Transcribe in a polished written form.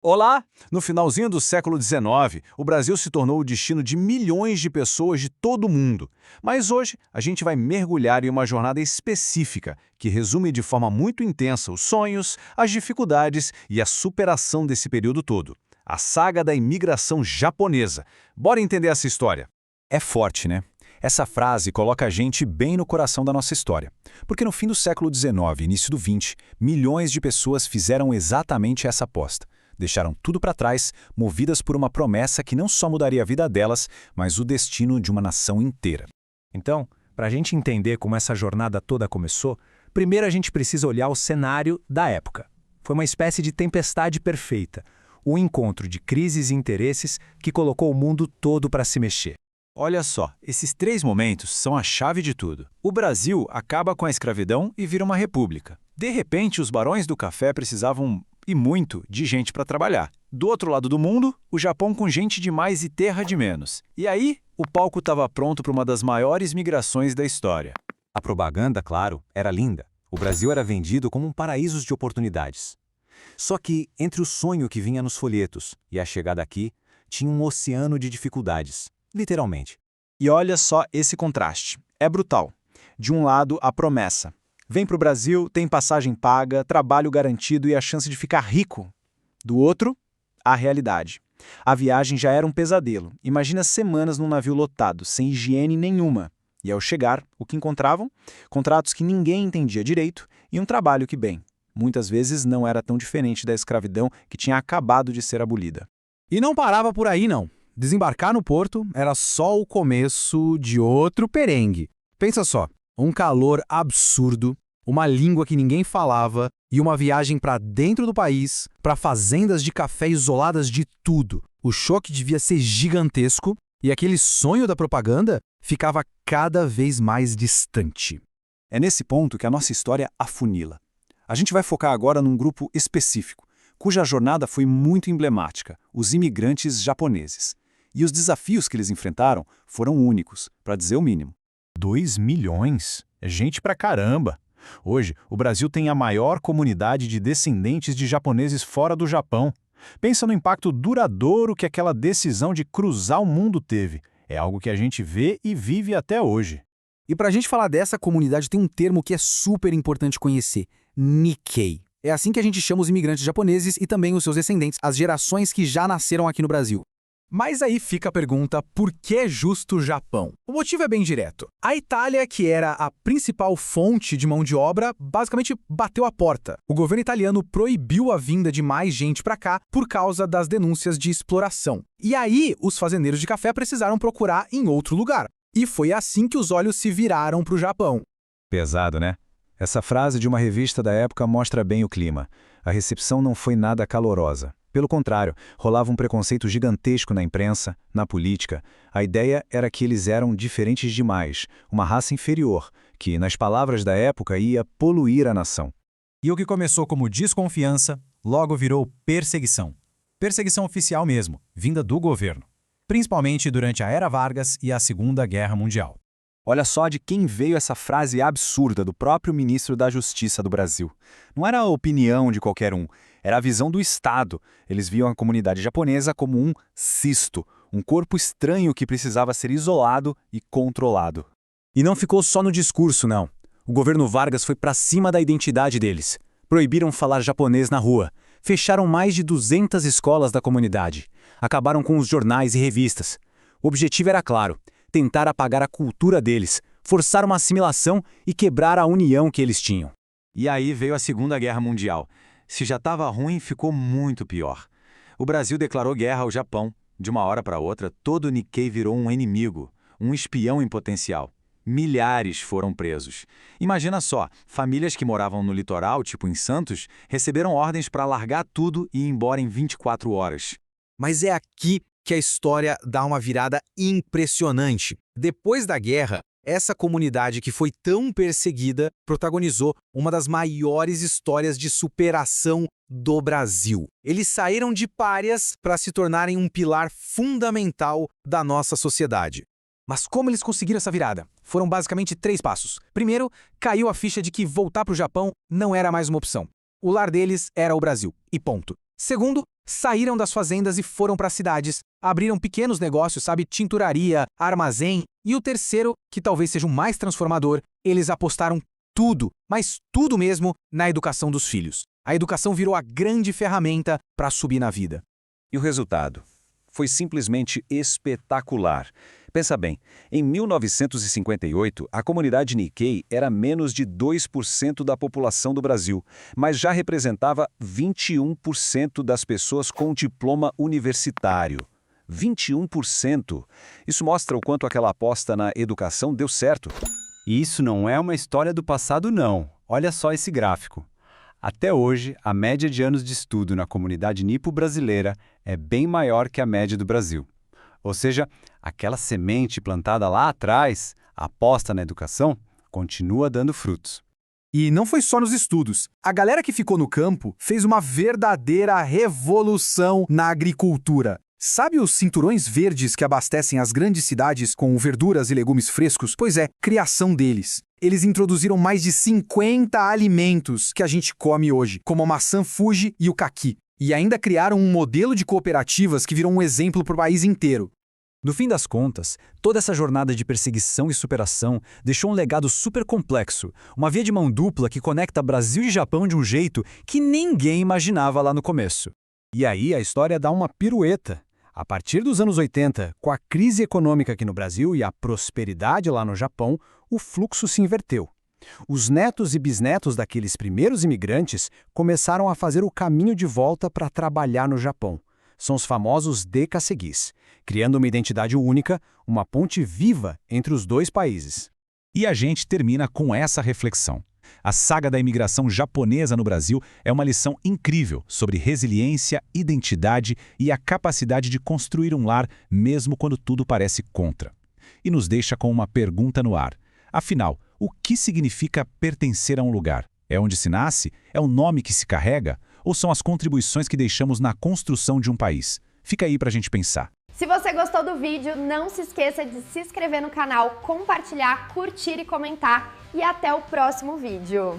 Olá! No finalzinho do século XIX, o Brasil se tornou o destino de milhões de pessoas de todo o mundo. Mas hoje, a gente vai mergulhar em uma jornada específica que resume de forma muito intensa os sonhos, as dificuldades e a superação desse período todo. A saga da imigração japonesa. Bora entender essa história. É forte, né? Essa frase coloca a gente bem no coração da nossa história. Porque no fim do século XIX e início do XX, milhões de pessoas fizeram exatamente essa aposta. Deixaram tudo para trás, movidas por uma promessa que não só mudaria a vida delas, mas o destino de uma nação inteira. Então, para a gente entender como essa jornada toda começou, primeiro a gente precisa olhar o cenário da época. Foi uma espécie de tempestade perfeita, um encontro de crises e interesses que colocou o mundo todo para se mexer. Olha só, esses três momentos são a chave de tudo. O Brasil acaba com a escravidão e vira uma república. De repente, os barões do café precisavam, e muito, de gente para trabalhar. Do outro lado do mundo, o Japão com gente de mais e terra de menos. E aí, o palco estava pronto para uma das maiores migrações da história. A propaganda, claro, era linda. O Brasil era vendido como um paraíso de oportunidades. Só que, entre o sonho que vinha nos folhetos e a chegada aqui, tinha um oceano de dificuldades. Literalmente. E olha só esse contraste. É brutal. De um lado, a promessa. Vem para o Brasil, tem passagem paga, trabalho garantido e a chance de ficar rico. Do outro, a realidade. A viagem já era um pesadelo. Imagina semanas num navio lotado, sem higiene nenhuma. E ao chegar, o que encontravam? Contratos que ninguém entendia direito e um trabalho que, bem, muitas vezes não era tão diferente da escravidão que tinha acabado de ser abolida. E não parava por aí, não. Desembarcar no porto era só o começo de outro perengue. Pensa só, um calor absurdo, uma língua que ninguém falava e uma viagem para dentro do país, para fazendas de café isoladas de tudo. O choque devia ser gigantesco e aquele sonho da propaganda ficava cada vez mais distante. É nesse ponto que a nossa história afunila. A gente vai focar agora num grupo específico, cuja jornada foi muito emblemática, os imigrantes japoneses. E os desafios que eles enfrentaram foram únicos, para dizer o mínimo. 2 milhões? É gente pra caramba! Hoje, o Brasil tem a maior comunidade de descendentes de japoneses fora do Japão. Pensa no impacto duradouro que aquela decisão de cruzar o mundo teve. É algo que a gente vê e vive até hoje. E para a gente falar dessa comunidade tem um termo que é super importante conhecer, Nikkei. É assim que a gente chama os imigrantes japoneses e também os seus descendentes, as gerações que já nasceram aqui no Brasil. Mas aí fica a pergunta, por que justo o Japão? O motivo é bem direto. A Itália, que era a principal fonte de mão de obra, basicamente bateu a porta. O governo italiano proibiu a vinda de mais gente para cá por causa das denúncias de exploração. E aí, os fazendeiros de café precisaram procurar em outro lugar. E foi assim que os olhos se viraram para o Japão. Pesado, né? Essa frase de uma revista da época mostra bem o clima. A recepção não foi nada calorosa. Pelo contrário, rolava um preconceito gigantesco na imprensa, na política. A ideia era que eles eram diferentes demais, uma raça inferior, que, nas palavras da época, ia poluir a nação. E o que começou como desconfiança, logo virou perseguição. Perseguição oficial mesmo, vinda do governo. Principalmente durante a Era Vargas e a Segunda Guerra Mundial. Olha só de quem veio essa frase absurda do próprio ministro da Justiça do Brasil. Não era a opinião de qualquer um, era a visão do Estado. Eles viam a comunidade japonesa como um cisto, um corpo estranho que precisava ser isolado e controlado. E não ficou só no discurso, não. O governo Vargas foi para cima da identidade deles. Proibiram falar japonês na rua. Fecharam mais de 200 escolas da comunidade. Acabaram com os jornais e revistas. O objetivo era claro: tentar apagar a cultura deles, forçar uma assimilação e quebrar a união que eles tinham. E aí veio a Segunda Guerra Mundial. Se já estava ruim, ficou muito pior. O Brasil declarou guerra ao Japão. De uma hora para outra, todo o Nikkei virou um inimigo, um espião em potencial. Milhares foram presos. Imagina só, famílias que moravam no litoral, tipo em Santos, receberam ordens para largar tudo e ir embora em 24 horas. Mas é aqui que a história dá uma virada impressionante. Depois da guerra, essa comunidade que foi tão perseguida protagonizou uma das maiores histórias de superação do Brasil. Eles saíram de párias para se tornarem um pilar fundamental da nossa sociedade. Mas como eles conseguiram essa virada? Foram basicamente 3 passos. Primeiro, caiu a ficha de que voltar para o Japão não era mais uma opção. O lar deles era o Brasil, e ponto. Segundo, saíram das fazendas e foram para as cidades. Abriram pequenos negócios, sabe, tinturaria, armazém. E o terceiro, que talvez seja o mais transformador, eles apostaram tudo, mas tudo mesmo, na educação dos filhos. A educação virou a grande ferramenta para subir na vida. E o resultado? Foi simplesmente espetacular. Pensa bem, em 1958, a comunidade Nikkei era menos de 2% da população do Brasil, mas já representava 21% das pessoas com diploma universitário. 21%! Isso mostra o quanto aquela aposta na educação deu certo. E isso não é uma história do passado, não. Olha só esse gráfico. Até hoje, a média de anos de estudo na comunidade nipo-brasileira é bem maior que a média do Brasil. Ou seja, aquela semente plantada lá atrás, a aposta na educação, continua dando frutos. E não foi só nos estudos. A galera que ficou no campo fez uma verdadeira revolução na agricultura. Sabe os cinturões verdes que abastecem as grandes cidades com verduras e legumes frescos? Pois é, criação deles. Eles introduziram mais de 50 alimentos que a gente come hoje, como a maçã Fuji e o caqui. E ainda criaram um modelo de cooperativas que virou um exemplo para o país inteiro. No fim das contas, toda essa jornada de perseguição e superação deixou um legado super complexo, uma via de mão dupla que conecta Brasil e Japão de um jeito que ninguém imaginava lá no começo. E aí a história dá uma pirueta. A partir dos anos 80, com a crise econômica aqui no Brasil e a prosperidade lá no Japão, o fluxo se inverteu. Os netos e bisnetos daqueles primeiros imigrantes começaram a fazer o caminho de volta para trabalhar no Japão. São os famosos Decaseguis, criando uma identidade única, uma ponte viva entre os dois países. E a gente termina com essa reflexão. A saga da imigração japonesa no Brasil é uma lição incrível sobre resiliência, identidade e a capacidade de construir um lar mesmo quando tudo parece contra. E nos deixa com uma pergunta no ar. Afinal, o que significa pertencer a um lugar? É onde se nasce? É o nome que se carrega? Ou são as contribuições que deixamos na construção de um país? Fica aí pra gente pensar. Se você gostou do vídeo, não se esqueça de se inscrever no canal, compartilhar, curtir e comentar. E até o próximo vídeo!